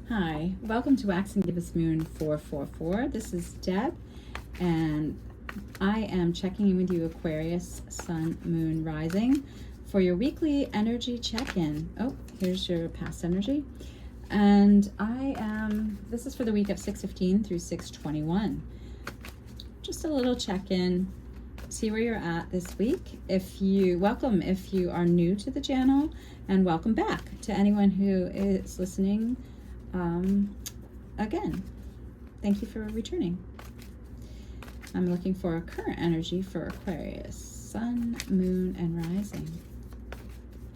Hi, welcome to Wax and Gibbous Moon 444. This is Deb, and I am checking in with you, Aquarius, Sun, Moon, Rising, for your weekly energy check-in. Oh, here's your past energy. And this is for the week of 6/15 through 6/21. Just a little check-in, see where you're at this week. If you are new to the channel, and welcome back to anyone who is listening. Again, thank you for returning. I'm looking for a current energy for Aquarius, Sun, Moon, and Rising.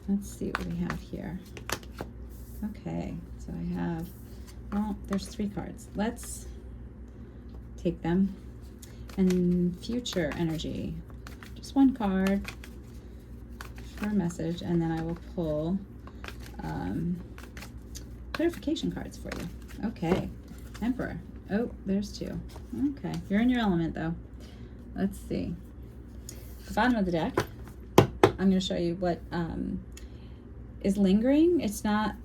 Let's see what we have here. Okay, so I have, well, there's 3 cards. Let's take them. And future energy, just 1 card for a message, and then I will pull clarification cards for you. Okay, Emperor. Oh, there's 2. Okay, you're in your element though. Let's see. The bottom of the deck, I'm going to show you what is lingering. It's not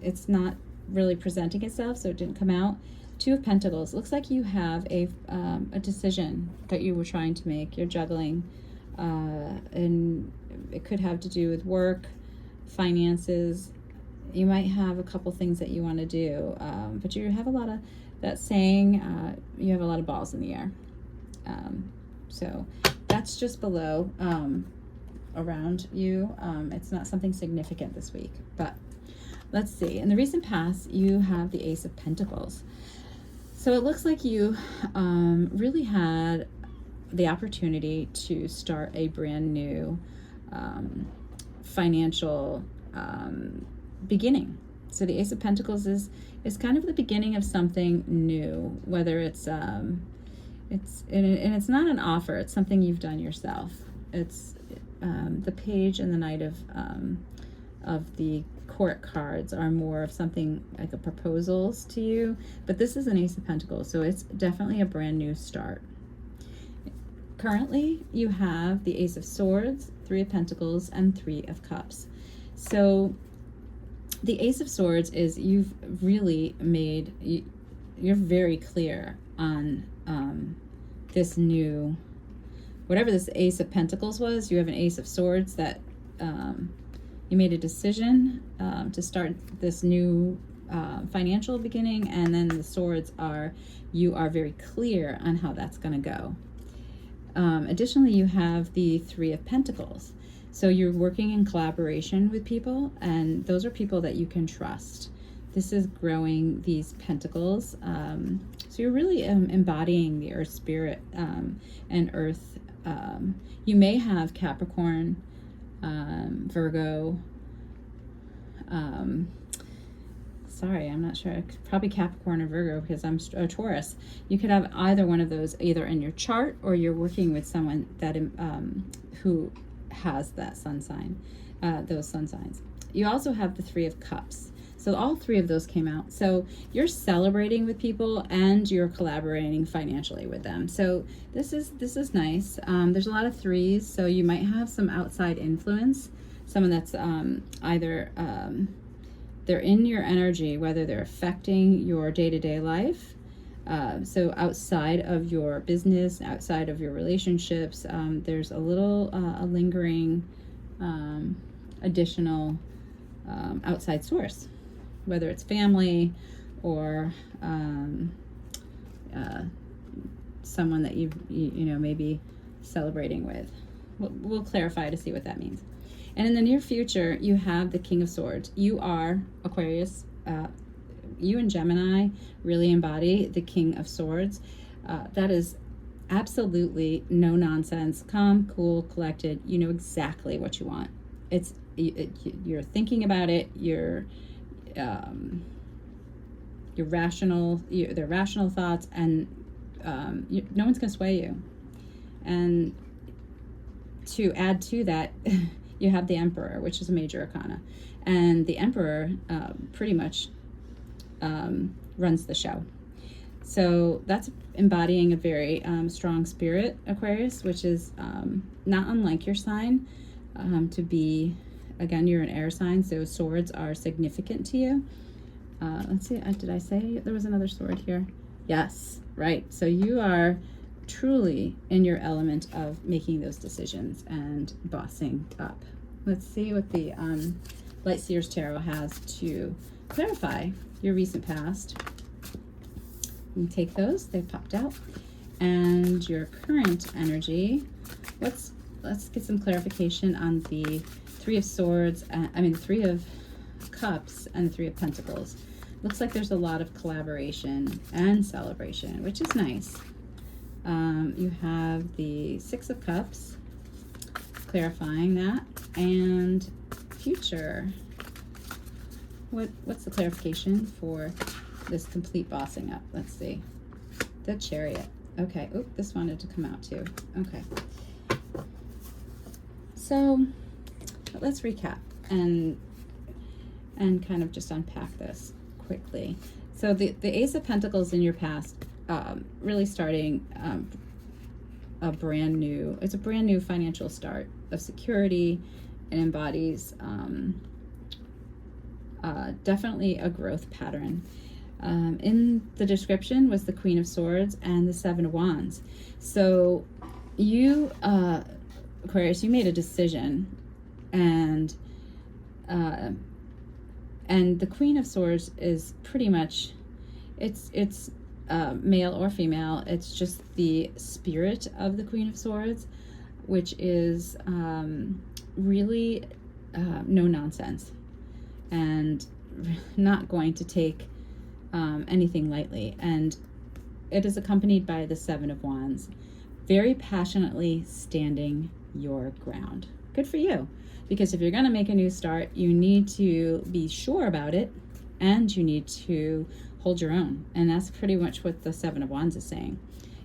it's not really presenting itself, so it didn't come out. 2 of Pentacles. Looks like you have a decision that you were trying to make. You're juggling, and it could have to do with work, finances. You might have a couple things that you want to do, but you have a lot of that saying, you have a lot of balls in the air. So that's just below, around you. It's not something significant this week, but let's see. In the recent past, you have the Ace of Pentacles. So it looks like you really had the opportunity to start a brand new financial beginning. So the Ace of Pentacles is kind of the beginning of something new, whether it's it's not an offer, it's something you've done yourself. It's the Page and the Knight of the Court cards are more of something like a proposals to you, but this is an Ace of Pentacles, so it's definitely a brand new start. Currently, you have the Ace of Swords, 3 of Pentacles, and 3 of Cups. So the Ace of Swords is you've really made, you're very clear on this new, whatever this Ace of Pentacles was, you have an Ace of Swords that you made a decision to start this new financial beginning, and then the Swords are, you are very clear on how that's going to go. Additionally, you have the 3 of Pentacles. So you're working in collaboration with people, and those are people that you can trust. This is growing these pentacles. So you're really embodying the Earth Spirit and Earth. You may have Capricorn, Virgo. Sorry, I'm not sure. Probably Capricorn or Virgo, because I'm a Taurus. You could have either one of those, either in your chart, or you're working with someone that who has that sun sign, those sun signs. You also have the 3 of Cups. So all 3 of those came out. So you're celebrating with people and you're collaborating financially with them. So this is nice. There's a lot of 3s, so you might have some outside influence, someone that's either they're in your energy, whether they're affecting your day-to-day life. So outside of your business, outside of your relationships, there's a little a lingering additional outside source, whether it's family or someone that you know maybe celebrating with. We'll clarify to see what that means. And in the near future, you have the King of Swords. You are Aquarius. You and Gemini really embody the King of Swords. That is absolutely no nonsense, calm, cool, collected. You know exactly what you want. You're thinking about it. You're rational. They're rational thoughts, and no one's gonna sway you. And to add to that, you have the Emperor, which is a major arcana, and the Emperor pretty much runs the show. So that's embodying a very strong spirit, Aquarius, which is not unlike your sign, to be, again, you're an air sign, so swords are significant to you. Let's see, did I say there was another sword here? Yes, right. So you are truly in your element of making those decisions and bossing up. Let's see what the Light Seers Tarot has to clarify your recent past. You can take those, they popped out. And your current energy. Let's get some clarification on the Three of Swords, the Three of Cups and the Three of Pentacles. Looks like there's a lot of collaboration and celebration, which is nice. You have the Six of Cups, clarifying that, and future. What's the clarification for this complete bossing up? Let's see. The Chariot. Okay. Oop, this wanted to come out too. Okay. So let's recap and kind of just unpack this quickly. So the Ace of Pentacles in your past, really starting it's a brand new financial start of security, and embodies definitely a growth pattern. In the description was the Queen of Swords and the Seven of Wands. So you, Aquarius, you made a decision, and the Queen of Swords is pretty much, it's male or female. It's just the spirit of the Queen of Swords, which is really no nonsense and not going to take anything lightly. And it is accompanied by the Seven of Wands, very passionately standing your ground. Good for you, because if you're going to make a new start, you need to be sure about it, and you need to hold your own. And that's pretty much what the Seven of Wands is saying,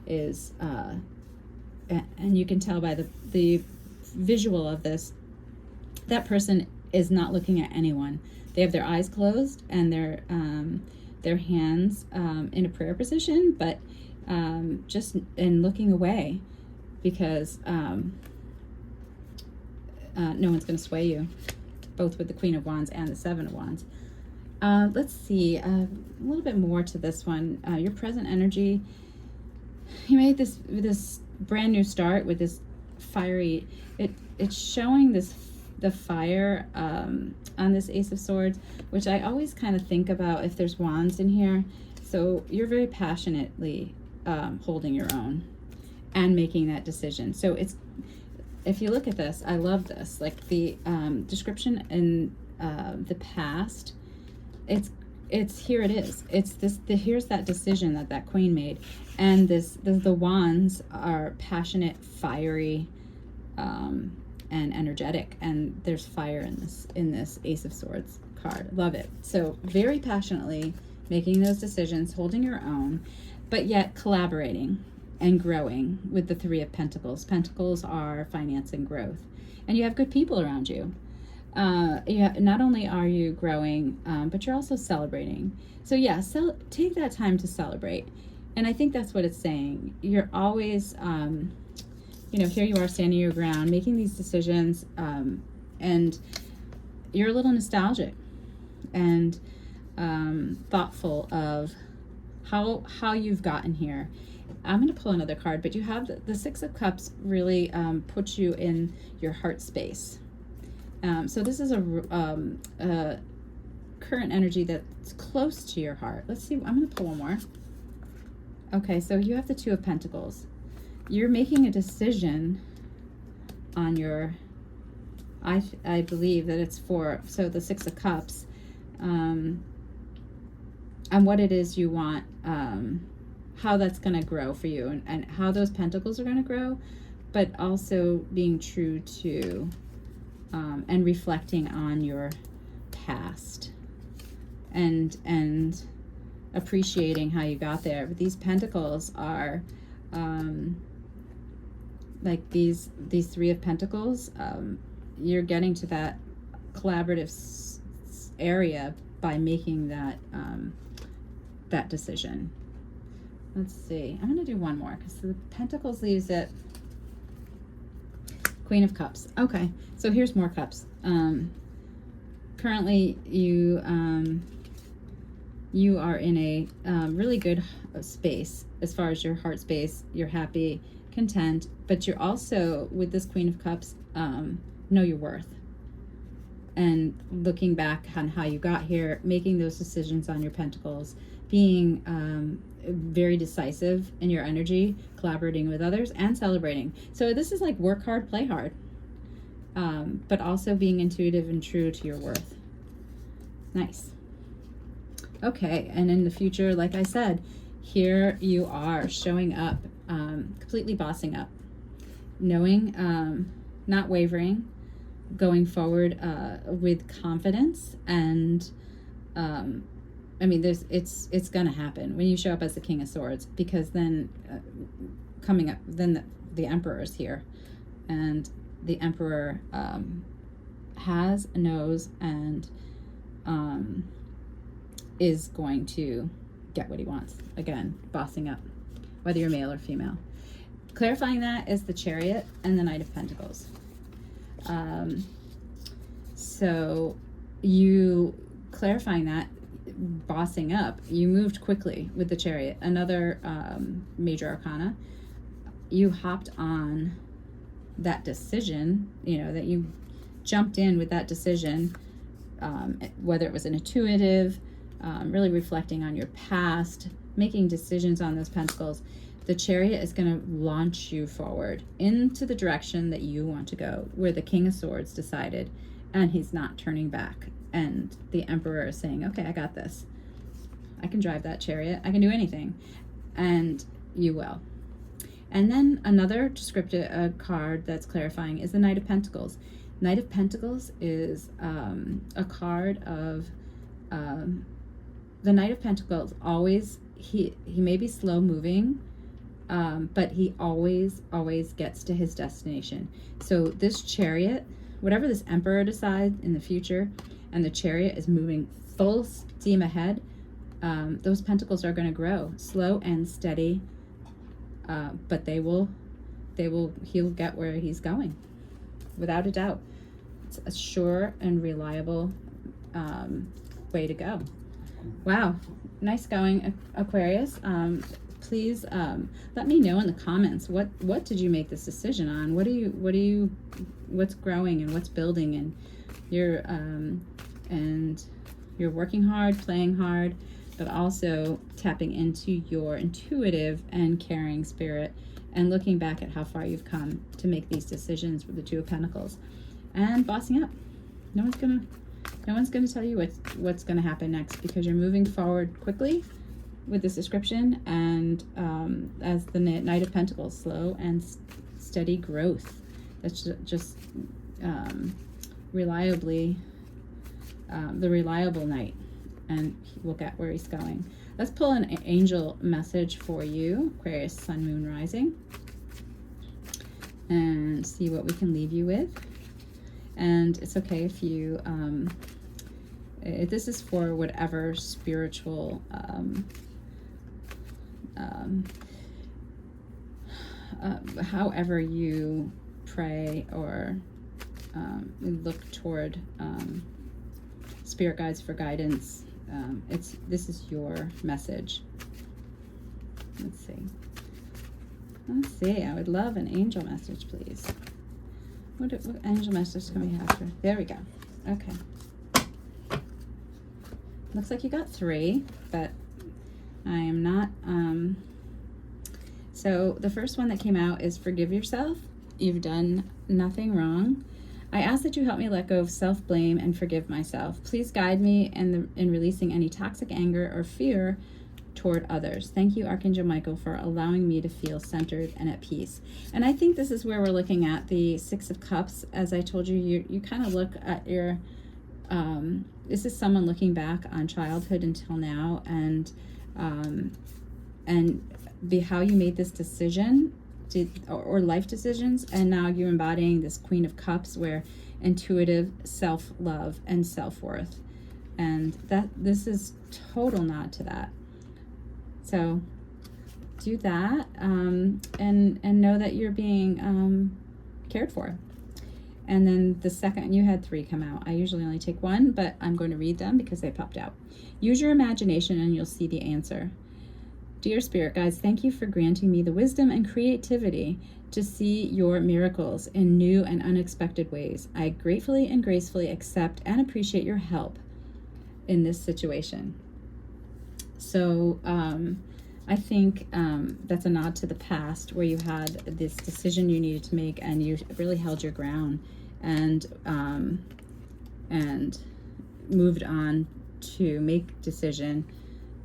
is and you can tell by the visual of this, that person is not looking at anyone. They have their eyes closed and their hands in a prayer position, but just in looking away, because no one's going to sway you, both with the Queen of Wands and the Seven of Wands. Let's see, a little bit more to this one. Your present energy, you made this brand new start with this fiery, it's showing the fire on this Ace of Swords, which I always kind of think about if there's wands in here. So you're very passionately holding your own and making that decision. So it's, if you look at this, I love this, like the description in the past, it's here it is. It's this, here's that decision that Queen made, and the wands are passionate, fiery, and energetic, and there's fire in this Ace of Swords card. Love it. So very passionately making those decisions, holding your own, but yet collaborating and growing with the Three of Pentacles. Pentacles are finance and growth, and you have good people around you. Not only are you growing, but you're also celebrating. So yeah, take that time to celebrate. And I think that's what it's saying. You're always, here you are standing your ground, making these decisions, and you're a little nostalgic and thoughtful of how you've gotten here. I'm going to pull another card, but you have the Six of Cups really puts you in your heart space. So this is a current energy that's close to your heart. Let's see. I'm going to pull one more. Okay, so you have the Two of Pentacles. You're making a decision on your, I believe that it's so the Six of Cups, and what it is you want, how that's going to grow for you, and how those pentacles are going to grow, but also being true to and reflecting on your past, and appreciating how you got there. But these pentacles are like these Three of Pentacles, you're getting to that collaborative area by making that that decision. Let's see, I'm going to do one more, because the Pentacles leaves it Queen of Cups. Okay, so here's more cups. Currently you you are in a really good space as far as your heart space. You're happy, content, but you're also, with this Queen of Cups, know your worth. And looking back on how you got here, making those decisions on your pentacles, being very decisive in your energy, collaborating with others, and celebrating. So this is like work hard, play hard, but also being intuitive and true to your worth. Nice. Okay, and in the future, like I said, here you are showing up, completely bossing up, knowing, not wavering, going forward with confidence. And I mean, it's gonna happen when you show up as the King of Swords, because then coming up, then the Emperor is here, and the Emperor knows, and is going to get what he wants. Again, bossing up, whether you're male or female. Clarifying that is the Chariot and the Knight of Pentacles. So you clarifying that, bossing up, you moved quickly with the Chariot, another major arcana. You hopped on that decision, you know, that you jumped in with that decision, whether it was an intuitive, really reflecting on your past, making decisions on those pentacles. The Chariot is going to launch you forward into the direction that you want to go, where the King of Swords decided, and he's not turning back. And the Emperor is saying, okay, I got this. I can drive that Chariot. I can do anything. And you will. And then another descriptive card that's clarifying is the Knight of Pentacles. Knight of Pentacles is a card of the Knight of Pentacles. Always, he may be slow moving, but he always gets to his destination. So this Chariot, whatever this Emperor decides in the future, and the Chariot is moving full steam ahead, those pentacles are going to grow slow and steady, but he'll get where he's going, without a doubt. It's a sure and reliable way to go. Wow, nice going, Aquarius. Please let me know in the comments, what did you make this decision on? What's growing and what's building, and you're working hard, playing hard, but also tapping into your intuitive and caring spirit, and looking back at how far you've come to make these decisions with the Two of Pentacles, and bossing up. No one's gonna tell you what's gonna happen next, because you're moving forward quickly with this description, and as the Knight of Pentacles, slow and steady growth. That's just reliably the reliable knight, and we'll get where he's going. Let's pull an angel message for you, Aquarius, Sun, Moon, Rising, and see what we can leave you with. And it's okay if you this is for whatever spiritual however you pray or look toward spirit guides for guidance. This is your message. Let's see. I would love an angel message, please. What angel message can we have here? There we go. Okay. Looks like you got 3, but I am not. So the first one that came out is forgive yourself. You've done nothing wrong. I ask that you help me let go of self-blame and forgive myself. Please guide me in releasing any toxic anger or fear toward others. Thank you, Archangel Michael, for allowing me to feel centered and at peace. And I think this is where we're looking at the Six of Cups. As I told you, you kind of look at your, this is someone looking back on childhood until now, and how you made this decision, or life decisions, and now you're embodying this Queen of Cups, where intuitive self-love and self-worth, and this is total nod to that. So do that, and know that you're being cared for. And then the second, you had 3 come out. I usually only take 1, but I'm going to read them because they popped out. Use your imagination and you'll see the answer. Dear Spirit Guides, thank you for granting me the wisdom and creativity to see your miracles in new and unexpected ways. I gratefully and gracefully accept and appreciate your help in this situation. So I think that's a nod to the past where you had this decision you needed to make and you really held your ground and moved on to make decision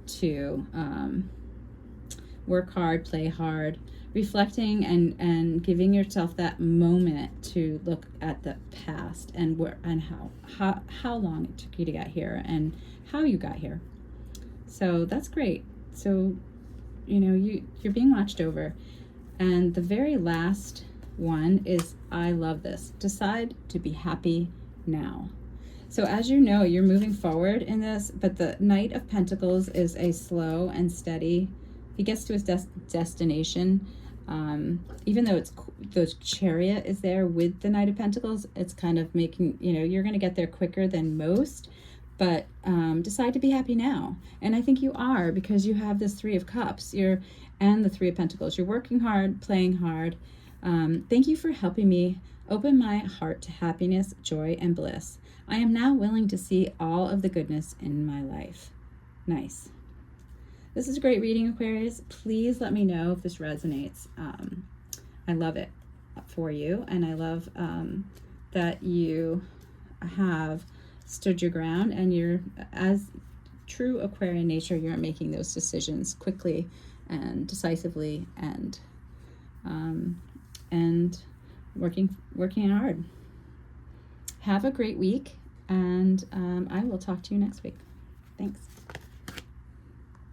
to work hard, play hard, reflecting and giving yourself that moment to look at the past and where and how long it took you to get here and how you got here. So that's great. So, you know, you're being watched over. And the very last one is, I love this. Decide to be happy now. So as you know, you're moving forward in this, but the Knight of Pentacles is a slow and steady. He gets to his destination. Even though the Chariot is there with the Knight of Pentacles, it's kind of making, you know, you're going to get there quicker than most. But decide to be happy now. And I think you are, because you have this 3 of Cups and the 3 of Pentacles. You're working hard, playing hard. Thank you for helping me open my heart to happiness, joy, and bliss. I am now willing to see all of the goodness in my life. Nice. This is a great reading, Aquarius. Please let me know if this resonates. I love it for you. And I love that you have stood your ground, and you're, as true Aquarian nature, you're making those decisions quickly and decisively and working hard. Have a great week, and I will talk to you next week. Thanks.